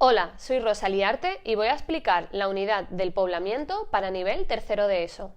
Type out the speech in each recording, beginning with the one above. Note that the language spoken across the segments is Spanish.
Hola, soy Rosa Liarte y voy a explicar la unidad del poblamiento para nivel tercero de ESO.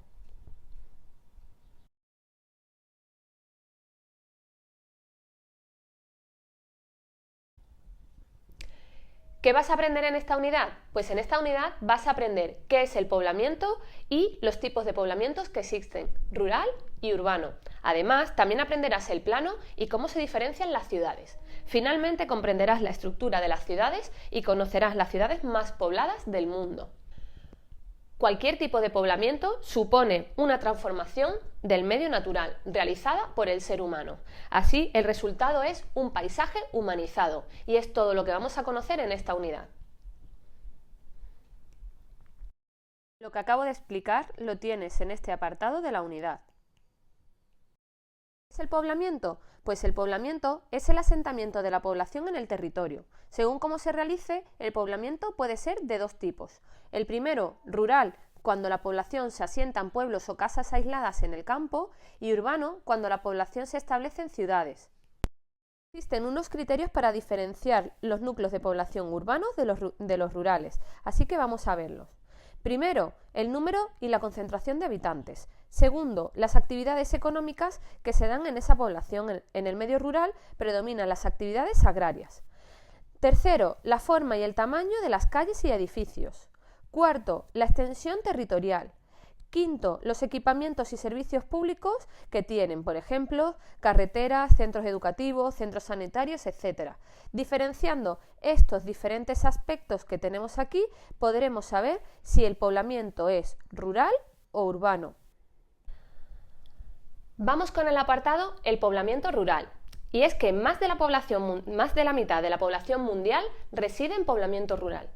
¿Qué vas a aprender en esta unidad? Pues en esta unidad vas a aprender qué es el poblamiento y los tipos de poblamientos que existen, rural y urbano. Además, también aprenderás el plano y cómo se diferencian las ciudades. Finalmente comprenderás la estructura de las ciudades y conocerás las ciudades más pobladas del mundo. Cualquier tipo de poblamiento supone una transformación del medio natural realizada por el ser humano. Así, el resultado es un paisaje humanizado y es todo lo que vamos a conocer en esta unidad. Lo que acabo de explicar lo tienes en este apartado de la unidad. ¿Qué es el poblamiento? Pues el poblamiento es el asentamiento de la población en el territorio. Según cómo se realice, el poblamiento puede ser de dos tipos. El primero, rural, cuando la población se asienta en pueblos o casas aisladas en el campo, y urbano, cuando la población se establece en ciudades. Existen unos criterios para diferenciar los núcleos de población urbanos de los rurales, así que vamos a verlos. Primero, el número y la concentración de habitantes. Segundo, las actividades económicas que se dan en esa población. En el medio rural predominan las actividades agrarias. Tercero, la forma y el tamaño de las calles y edificios. Cuarto, la extensión territorial. Quinto, los equipamientos y servicios públicos que tienen, por ejemplo, carreteras, centros educativos, centros sanitarios, etc. Diferenciando estos diferentes aspectos que tenemos aquí, podremos saber si el poblamiento es rural o urbano. Vamos con el apartado el poblamiento rural. Y es que más de la mitad de la población mundial reside en poblamiento rural.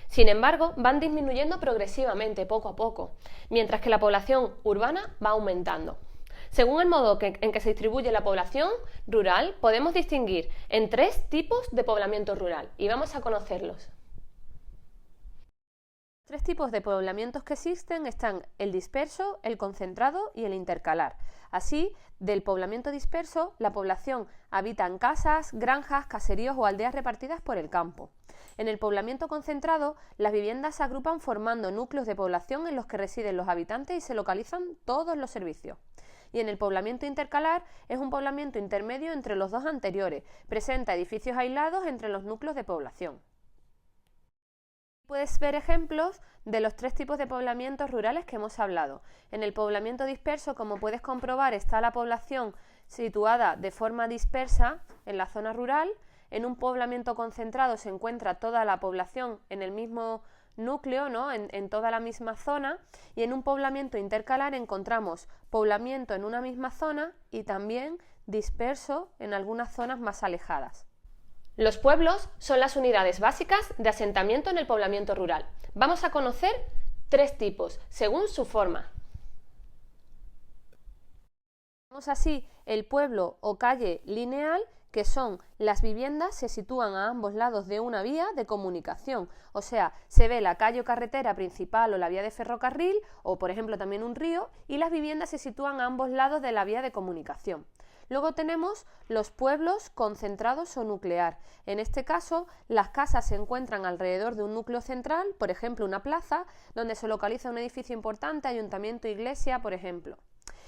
Sin embargo, van disminuyendo progresivamente, poco a poco, mientras que la población urbana va aumentando. Según el modo en que se distribuye la población rural, podemos distinguir en tres tipos de poblamiento rural y vamos a conocerlos. Tres tipos de poblamientos que existen están el disperso, el concentrado y el intercalar. Así, del poblamiento disperso, la población habita en casas, granjas, caseríos o aldeas repartidas por el campo. En el poblamiento concentrado, las viviendas se agrupan formando núcleos de población en los que residen los habitantes y se localizan todos los servicios. Y en el poblamiento intercalar es un poblamiento intermedio entre los dos anteriores, presenta edificios aislados entre los núcleos de población. Puedes ver ejemplos de los tres tipos de poblamientos rurales que hemos hablado. En el poblamiento disperso, como puedes comprobar, está la población situada de forma dispersa en la zona rural. En un poblamiento concentrado se encuentra toda la población en el mismo núcleo, ¿no? en toda la misma zona, y en un poblamiento intercalar encontramos poblamiento en una misma zona y también disperso en algunas zonas más alejadas. Los pueblos son las unidades básicas de asentamiento en el poblamiento rural. Vamos a conocer tres tipos, según su forma. Tenemos así el pueblo o calle lineal, que son las viviendas se sitúan a ambos lados de una vía de comunicación, o sea, se ve la calle o carretera principal o la vía de ferrocarril, o por ejemplo también un río, y las viviendas se sitúan a ambos lados de la vía de comunicación. Luego tenemos los pueblos concentrados o nuclear. En este caso, las casas se encuentran alrededor de un núcleo central, por ejemplo una plaza, donde se localiza un edificio importante, ayuntamiento, iglesia, por ejemplo.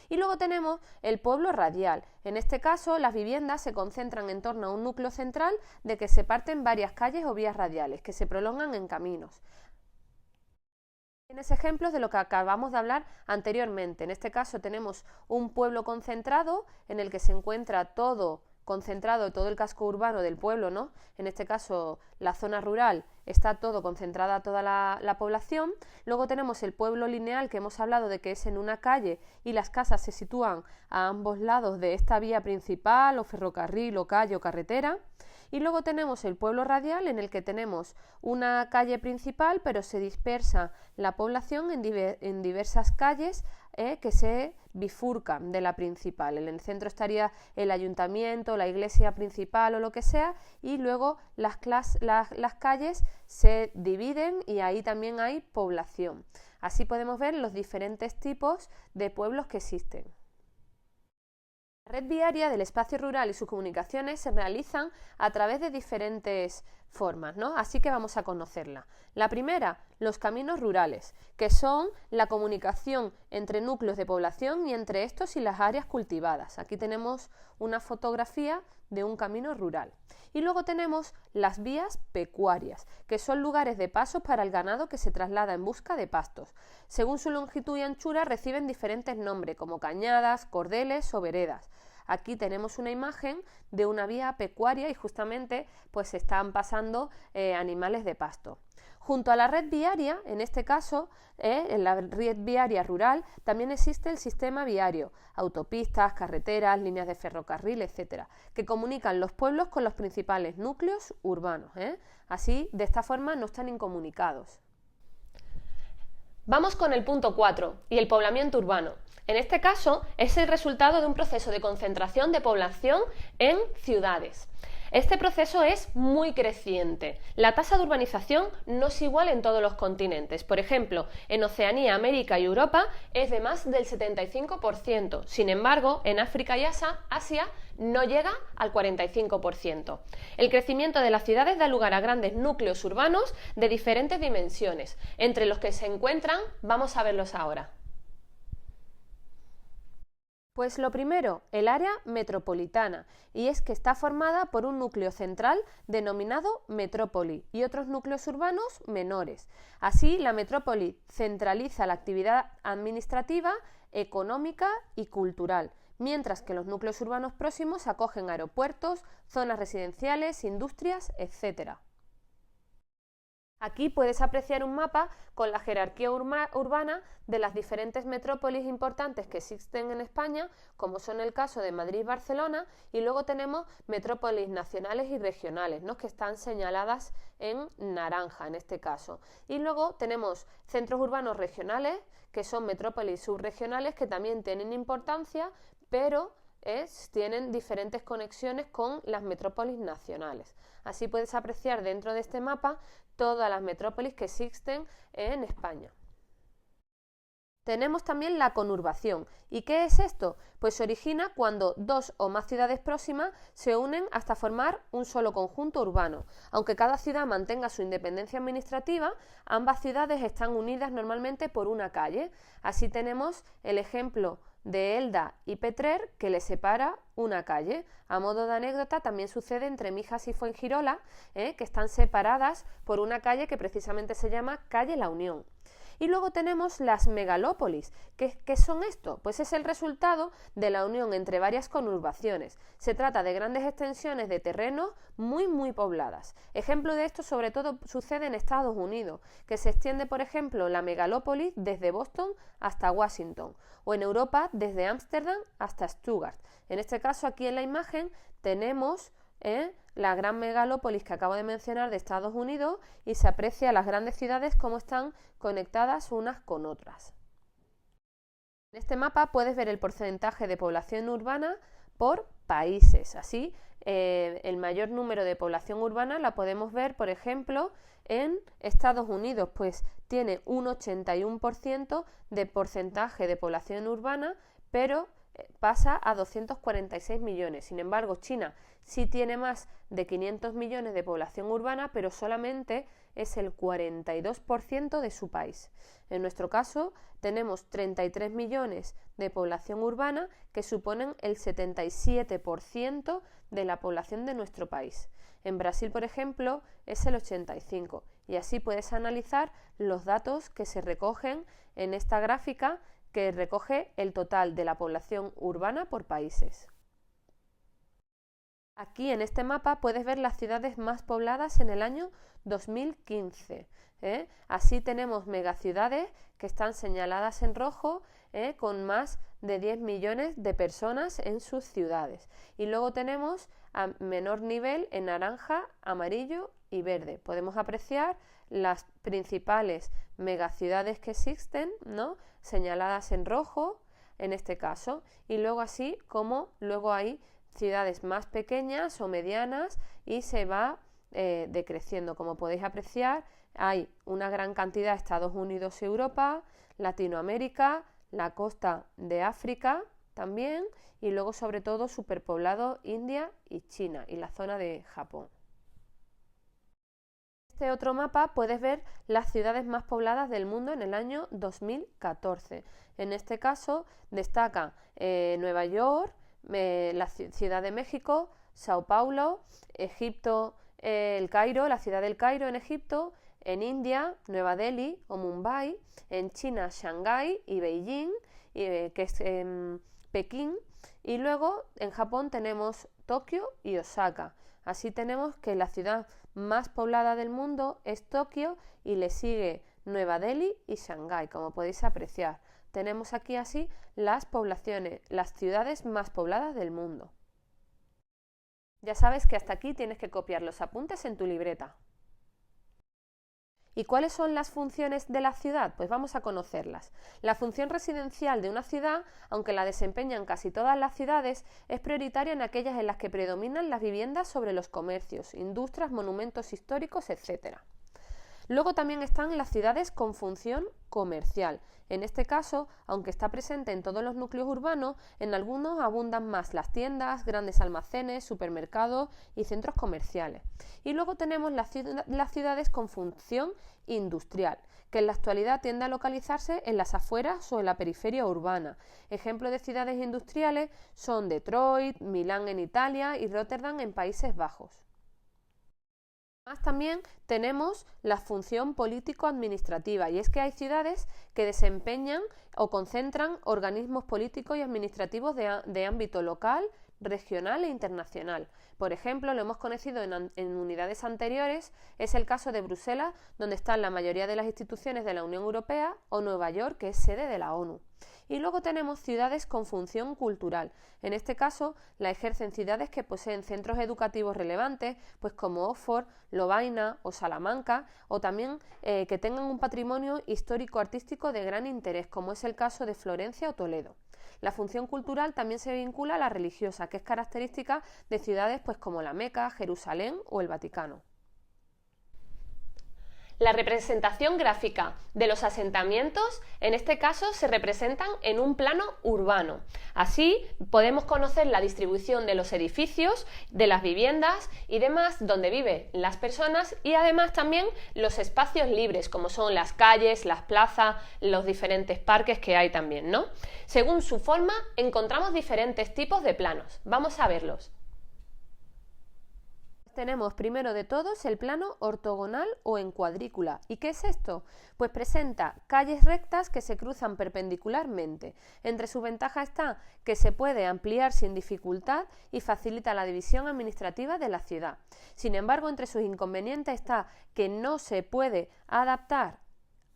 Y luego tenemos el pueblo radial. En este caso, las viviendas se concentran en torno a un núcleo central de que se parten varias calles o vías radiales, que se prolongan en caminos. Tienes ejemplos de lo que acabamos de hablar anteriormente. En este caso tenemos un pueblo concentrado en el que se encuentra todo concentrado, todo el casco urbano del pueblo, ¿no? En este caso la zona rural, está todo concentrada toda la población. Luego tenemos el pueblo lineal, que hemos hablado de que es en una calle y las casas se sitúan a ambos lados de esta vía principal o ferrocarril o calle o carretera. Y luego tenemos el pueblo radial, en el que tenemos una calle principal, pero se dispersa la población en diversas calles que se bifurcan de la principal. En el centro estaría el ayuntamiento, la iglesia principal o lo que sea, y luego las calles se dividen y ahí también hay población. Así podemos ver los diferentes tipos de pueblos que existen. La red viaria del espacio rural y sus comunicaciones se realizan a través de diferentes formas, ¿no? Así que vamos a conocerlas. La primera, los caminos rurales, que son la comunicación entre núcleos de población y entre estos y las áreas cultivadas. Aquí tenemos una fotografía de un camino rural. Y luego tenemos las vías pecuarias, que son lugares de paso para el ganado que se traslada en busca de pastos. Según su longitud y anchura reciben diferentes nombres, como cañadas, cordeles o veredas. Aquí tenemos una imagen de una vía pecuaria y justamente pues se están pasando animales de pasto. Junto a la red viaria, en este caso, en la red viaria rural, también existe el sistema viario, autopistas, carreteras, líneas de ferrocarril, etcétera, que comunican los pueblos con los principales núcleos urbanos. Así, de esta forma, no están incomunicados. Vamos con el punto 4 y el poblamiento urbano. En este caso es el resultado de un proceso de concentración de población en ciudades. Este proceso es muy creciente. La tasa de urbanización no es igual en todos los continentes. Por ejemplo, en Oceanía, América y Europa es de más del 75%. Sin embargo, en África y Asia no llega al 45%. El crecimiento de las ciudades da lugar a grandes núcleos urbanos de diferentes dimensiones. Entre los que se encuentran, vamos a verlos ahora. Pues lo primero, el área metropolitana, y es que está formada por un núcleo central denominado metrópoli y otros núcleos urbanos menores. Así, la metrópoli centraliza la actividad administrativa, económica y cultural, mientras que los núcleos urbanos próximos acogen aeropuertos, zonas residenciales, industrias, etc. Aquí puedes apreciar un mapa con la jerarquía urbana de las diferentes metrópolis importantes que existen en España, como son el caso de Madrid y Barcelona, y luego tenemos metrópolis nacionales y regionales, ¿no?, que están señaladas en naranja en este caso. Y luego tenemos centros urbanos regionales, que son metrópolis subregionales, que también tienen importancia, pero tienen diferentes conexiones con las metrópolis nacionales. Así puedes apreciar dentro de este mapa todas las metrópolis que existen en España. Tenemos también la conurbación. ¿Y qué es esto? Pues se origina cuando dos o más ciudades próximas se unen hasta formar un solo conjunto urbano. Aunque cada ciudad mantenga su independencia administrativa, ambas ciudades están unidas normalmente por una calle. Así tenemos el ejemplo de Elda y Petrer, que les separa una calle. A modo de anécdota, también sucede entre Mijas y Fuengirola, que están separadas por una calle que precisamente se llama Calle La Unión. Y luego tenemos las megalópolis. ¿Qué son esto? Pues es el resultado de la unión entre varias conurbaciones. Se trata de grandes extensiones de terreno muy pobladas. Ejemplo de esto sobre todo sucede en Estados Unidos, que se extiende, por ejemplo, la megalópolis desde Boston hasta Washington, o en Europa desde Ámsterdam hasta Stuttgart. En este caso, aquí en la imagen tenemos la gran megalópolis que acabo de mencionar de Estados Unidos, y se aprecia las grandes ciudades cómo están conectadas unas con otras. En este mapa puedes ver el porcentaje de población urbana por países. Así, el mayor número de población urbana la podemos ver, por ejemplo, en Estados Unidos, pues tiene un 81% de porcentaje de población urbana, pero pasa a 246 millones. Sin embargo, China sí tiene más de 500 millones de población urbana, pero solamente es el 42% de su país. En nuestro caso, tenemos 33 millones de población urbana, que suponen el 77% de la población de nuestro país. En Brasil, por ejemplo, es el 85%. Y así puedes analizar los datos que se recogen en esta gráfica, que recoge el total de la población urbana por países. Aquí en este mapa puedes ver las ciudades más pobladas en el año 2015. Así tenemos megaciudades que están señaladas en rojo, con más de 10 millones de personas en sus ciudades. Y luego tenemos a menor nivel en naranja, amarillo y verde. Podemos apreciar las principales megaciudades que existen, ¿no?, señaladas en rojo en este caso, y luego así como luego hay ciudades más pequeñas o medianas y se va decreciendo. Como podéis apreciar, hay una gran cantidad de Estados Unidos y Europa, Latinoamérica, la costa de África también, y luego sobre todo superpoblado India y China y la zona de Japón. este otro mapa puedes ver las ciudades más pobladas del mundo en el año 2014. En este caso destaca Nueva York, la Ciudad de México, Sao Paulo, Egipto, el Cairo, la ciudad del Cairo en Egipto, en India, Nueva Delhi o Mumbai, en China, Shanghái y Beijing, que es Pekín, y luego en Japón tenemos Tokio y Osaka. Así tenemos que la ciudad más poblada del mundo es Tokio y le sigue Nueva Delhi y Shanghái, como podéis apreciar. Tenemos aquí así las poblaciones, las ciudades más pobladas del mundo. Ya sabes que hasta aquí tienes que copiar los apuntes en tu libreta. ¿Y cuáles son las funciones de la ciudad? Pues vamos a conocerlas. La función residencial de una ciudad, aunque la desempeñan casi todas las ciudades, es prioritaria en aquellas en las que predominan las viviendas sobre los comercios, industrias, monumentos históricos, etc. Luego también están las ciudades con función comercial. En este caso, aunque está presente en todos los núcleos urbanos, en algunos abundan más las tiendas, grandes almacenes, supermercados y centros comerciales. Y luego tenemos las ciudades con función industrial, que en la actualidad tiende a localizarse en las afueras o en la periferia urbana. Ejemplos de ciudades industriales son Detroit, Milán en Italia y Rotterdam en Países Bajos. Además, también tenemos la función político-administrativa, y es que hay ciudades que desempeñan o concentran organismos políticos y administrativos de ámbito local, regional e internacional. Por ejemplo, lo hemos conocido en unidades anteriores, es el caso de Bruselas, donde están la mayoría de las instituciones de la Unión Europea, o Nueva York, que es sede de la ONU. Y luego tenemos ciudades con función cultural. En este caso, la ejercen ciudades que poseen centros educativos relevantes, pues como Oxford, Lovaina o Salamanca, o también que tengan un patrimonio histórico-artístico de gran interés, como es el caso de Florencia o Toledo. La función cultural también se vincula a la religiosa, que es característica de ciudades pues como la Meca, Jerusalén o el Vaticano. La representación gráfica de los asentamientos, en este caso, se representan en un plano urbano. Así podemos conocer la distribución de los edificios, de las viviendas y demás donde viven las personas, y además también los espacios libres, como son las calles, las plazas, los diferentes parques que hay también, ¿no? Según su forma, encontramos diferentes tipos de planos. Vamos a verlos. Tenemos primero de todos el plano ortogonal o en cuadrícula. ¿Y qué es esto? Pues presenta calles rectas que se cruzan perpendicularmente. Entre sus ventajas está que se puede ampliar sin dificultad y facilita la división administrativa de la ciudad. Sin embargo, entre sus inconvenientes está que no se puede adaptar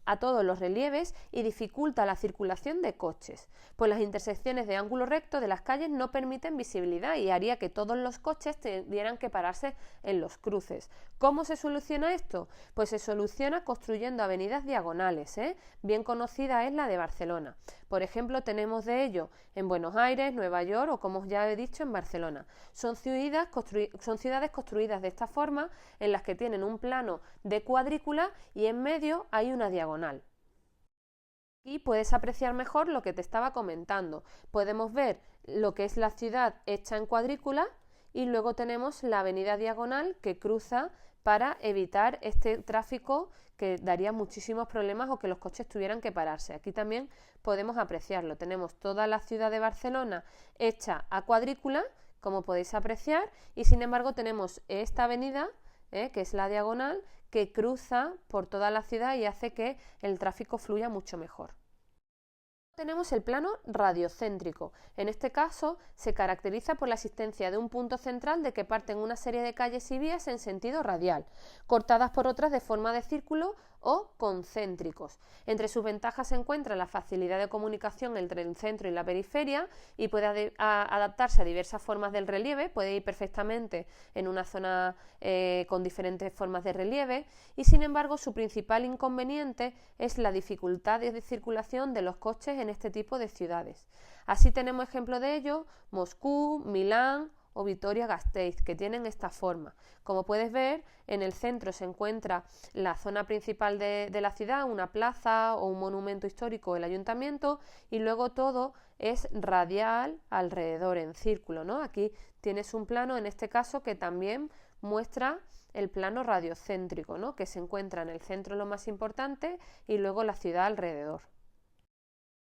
a todos los relieves y dificulta la circulación de coches, pues las intersecciones de ángulo recto de las calles no permiten visibilidad y haría que todos los coches tuvieran que pararse en los cruces. ¿Cómo se soluciona esto? Pues se soluciona construyendo avenidas diagonales, bien conocida es la de Barcelona. Por ejemplo, tenemos de ello en Buenos Aires, Nueva York o, como ya he dicho, en Barcelona. Son ciudades construidas de esta forma, en las que tienen un plano de cuadrícula y en medio hay una diagonal. Aquí puedes apreciar mejor lo que te estaba comentando. Podemos ver lo que es la ciudad hecha en cuadrícula y luego tenemos la avenida diagonal que cruza para evitar este tráfico que daría muchísimos problemas o que los coches tuvieran que pararse. Aquí también podemos apreciarlo. Tenemos toda la ciudad de Barcelona hecha a cuadrícula, como podéis apreciar, y sin embargo tenemos esta avenida, que es la diagonal, que cruza por toda la ciudad y hace que el tráfico fluya mucho mejor. Tenemos el plano radiocéntrico. En este caso se caracteriza por la existencia de un punto central de que parten una serie de calles y vías en sentido radial, cortadas por otras de forma de círculo o concéntricos. Entre sus ventajas se encuentra la facilidad de comunicación entre el centro y la periferia y puede adaptarse a diversas formas del relieve, puede ir perfectamente en una zona con diferentes formas de relieve, y sin embargo su principal inconveniente es la dificultad de circulación de los coches en este tipo de ciudades. Así tenemos ejemplo de ello Moscú, Milán o Vitoria-Gasteiz, que tienen esta forma. Como puedes ver, en el centro se encuentra la zona principal de la ciudad, una plaza o un monumento histórico, el ayuntamiento, y luego todo es radial alrededor, en círculo, ¿no? Aquí tienes un plano, en este caso, que también muestra el plano radiocéntrico, ¿no? Que se encuentra en el centro lo más importante y luego la ciudad alrededor.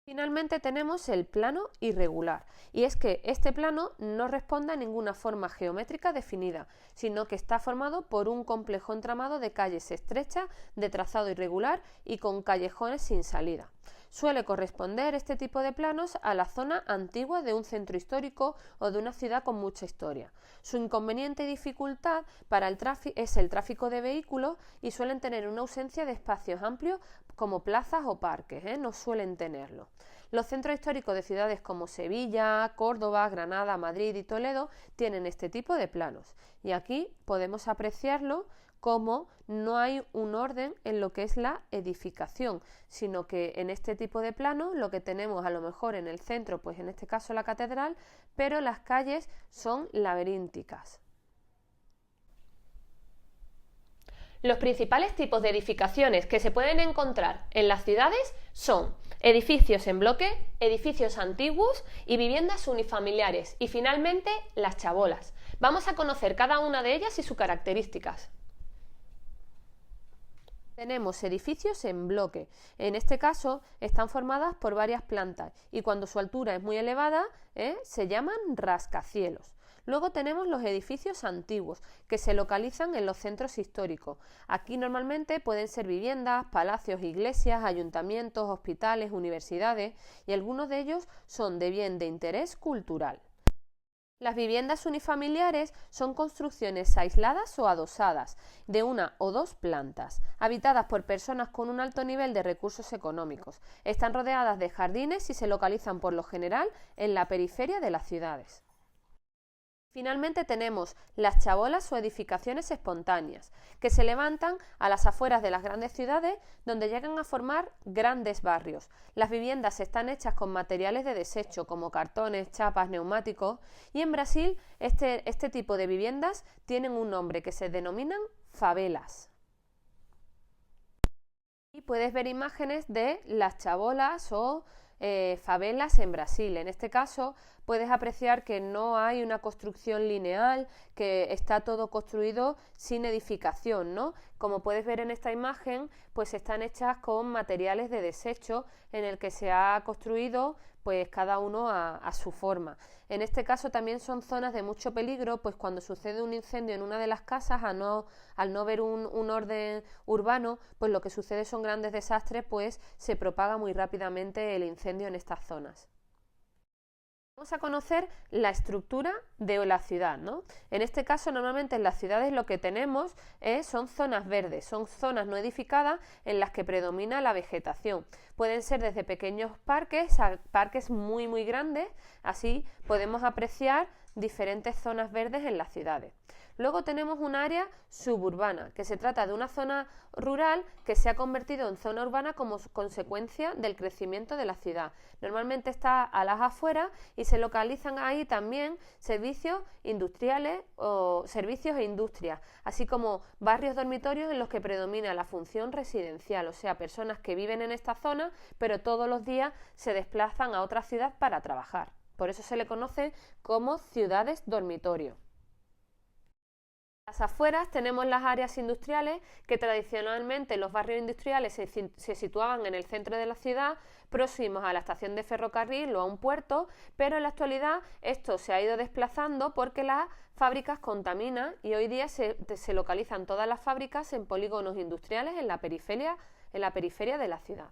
Finalmente tenemos el plano irregular, y es que este plano no responde a ninguna forma geométrica definida, sino que está formado por un complejo entramado de calles estrechas, de trazado irregular y con callejones sin salida. Suele corresponder este tipo de planos a la zona antigua de un centro histórico o de una ciudad con mucha historia. Su inconveniente y dificultad para el es el tráfico de vehículos y suelen tener una ausencia de espacios amplios como plazas o parques, no suelen tenerlo. Los centros históricos de ciudades como Sevilla, Córdoba, Granada, Madrid y Toledo tienen este tipo de planos, y aquí podemos apreciarlo como no hay un orden en lo que es la edificación, sino que en este tipo de plano lo que tenemos a lo mejor en el centro, pues en este caso la catedral, pero las calles son laberínticas. Los principales tipos de edificaciones que se pueden encontrar en las ciudades son edificios en bloque, edificios antiguos y viviendas unifamiliares, y finalmente las chabolas. Vamos a conocer cada una de ellas y sus características. Tenemos edificios en bloque. En este caso están formadas por varias plantas y cuando su altura es muy elevada se llaman rascacielos. Luego tenemos los edificios antiguos, que se localizan en los centros históricos. Aquí normalmente pueden ser viviendas, palacios, iglesias, ayuntamientos, hospitales, universidades, y algunos de ellos son de bien de interés cultural. Las viviendas unifamiliares son construcciones aisladas o adosadas, de una o dos plantas, habitadas por personas con un alto nivel de recursos económicos. Están rodeadas de jardines y se localizan por lo general en la periferia de las ciudades. Finalmente tenemos las chabolas o edificaciones espontáneas, que se levantan a las afueras de las grandes ciudades, donde llegan a formar grandes barrios. Las viviendas están hechas con materiales de desecho, como cartones, chapas, neumáticos, y en Brasil este tipo de viviendas tienen un nombre que se denominan favelas. Y puedes ver imágenes de las chabolas o favelas en Brasil. En este caso puedes apreciar que no hay una construcción lineal, que está todo construido sin edificación, ¿no? Como puedes ver en esta imagen, pues están hechas con materiales de desecho en el que se ha construido pues cada uno a su forma. En este caso también son zonas de mucho peligro, pues cuando sucede un incendio en una de las casas, al no ver un orden urbano, pues lo que sucede son grandes desastres, pues se propaga muy rápidamente el incendio en estas zonas. Vamos a conocer la estructura de la ciudad, ¿no? En este caso, normalmente en las ciudades lo que tenemos son zonas verdes, son zonas no edificadas en las que predomina la vegetación. Pueden ser desde pequeños parques a parques muy muy grandes, así podemos apreciar diferentes zonas verdes en las ciudades. Luego tenemos un área suburbana, que se trata de una zona rural que se ha convertido en zona urbana como consecuencia del crecimiento de la ciudad. Normalmente está a las afueras y se localizan ahí también servicios industriales o servicios e industrias, así como barrios dormitorios en los que predomina la función residencial, o sea, personas que viven en esta zona pero todos los días se desplazan a otra ciudad para trabajar. Por eso se le conoce como ciudades dormitorio. A las afueras tenemos las áreas industriales, que tradicionalmente los barrios industriales se situaban en el centro de la ciudad, próximos a la estación de ferrocarril o a un puerto, pero en la actualidad esto se ha ido desplazando porque las fábricas contaminan y hoy día se localizan todas las fábricas en polígonos industriales en la periferia de la ciudad.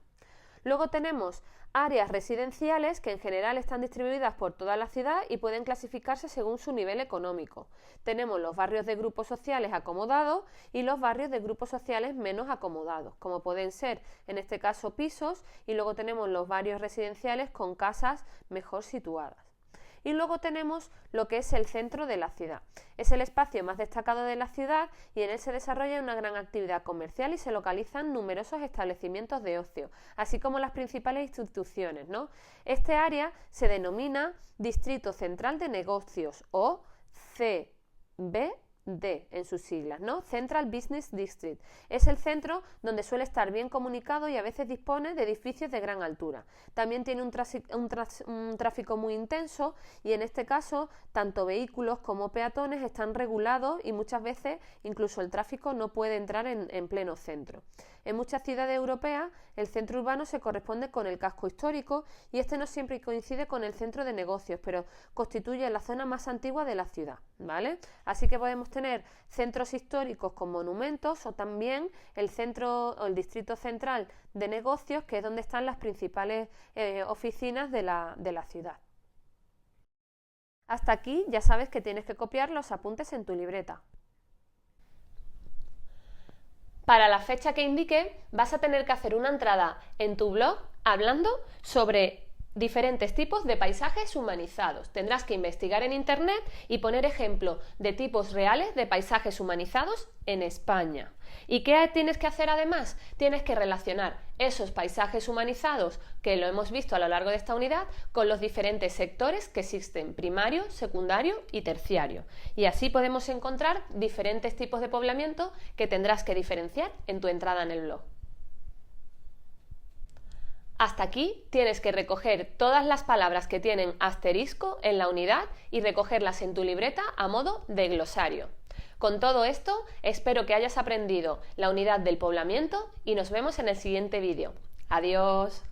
Luego tenemos áreas residenciales que en general están distribuidas por toda la ciudad y pueden clasificarse según su nivel económico. Tenemos los barrios de grupos sociales acomodados y los barrios de grupos sociales menos acomodados, como pueden ser en este caso pisos, y luego tenemos los barrios residenciales con casas mejor situadas. Y luego tenemos lo que es el centro de la ciudad. Es el espacio más destacado de la ciudad y en él se desarrolla una gran actividad comercial y se localizan numerosos establecimientos de ocio, así como las principales instituciones, ¿no? Este área se denomina Distrito Central de Negocios o CBD. CBD en sus siglas, ¿no? Central Business District. Es el centro donde suele estar bien comunicado y a veces dispone de edificios de gran altura. También tiene un tráfico muy intenso y en este caso tanto vehículos como peatones están regulados y muchas veces incluso el tráfico no puede entrar en pleno centro. En muchas ciudades europeas el centro urbano se corresponde con el casco histórico y este no siempre coincide con el centro de negocios, pero constituye la zona más antigua de la ciudad, ¿vale? Así que podemos tener centros históricos con monumentos o también el centro o el distrito central de negocios, que es donde están las principales oficinas de la ciudad. Hasta aquí ya sabes que tienes que copiar los apuntes en tu libreta. Para la fecha que indique vas a tener que hacer una entrada en tu blog hablando sobre diferentes tipos de paisajes humanizados. Tendrás que investigar en internet y poner ejemplo de tipos reales de paisajes humanizados en España. ¿Y qué tienes que hacer además? Tienes que relacionar esos paisajes humanizados que lo hemos visto a lo largo de esta unidad con los diferentes sectores que existen, primario, secundario y terciario. Y así podemos encontrar diferentes tipos de poblamiento que tendrás que diferenciar en tu entrada en el blog. Hasta aquí tienes que recoger todas las palabras que tienen asterisco en la unidad y recogerlas en tu libreta a modo de glosario. Con todo esto, espero que hayas aprendido la unidad del poblamiento y nos vemos en el siguiente vídeo. ¡Adiós!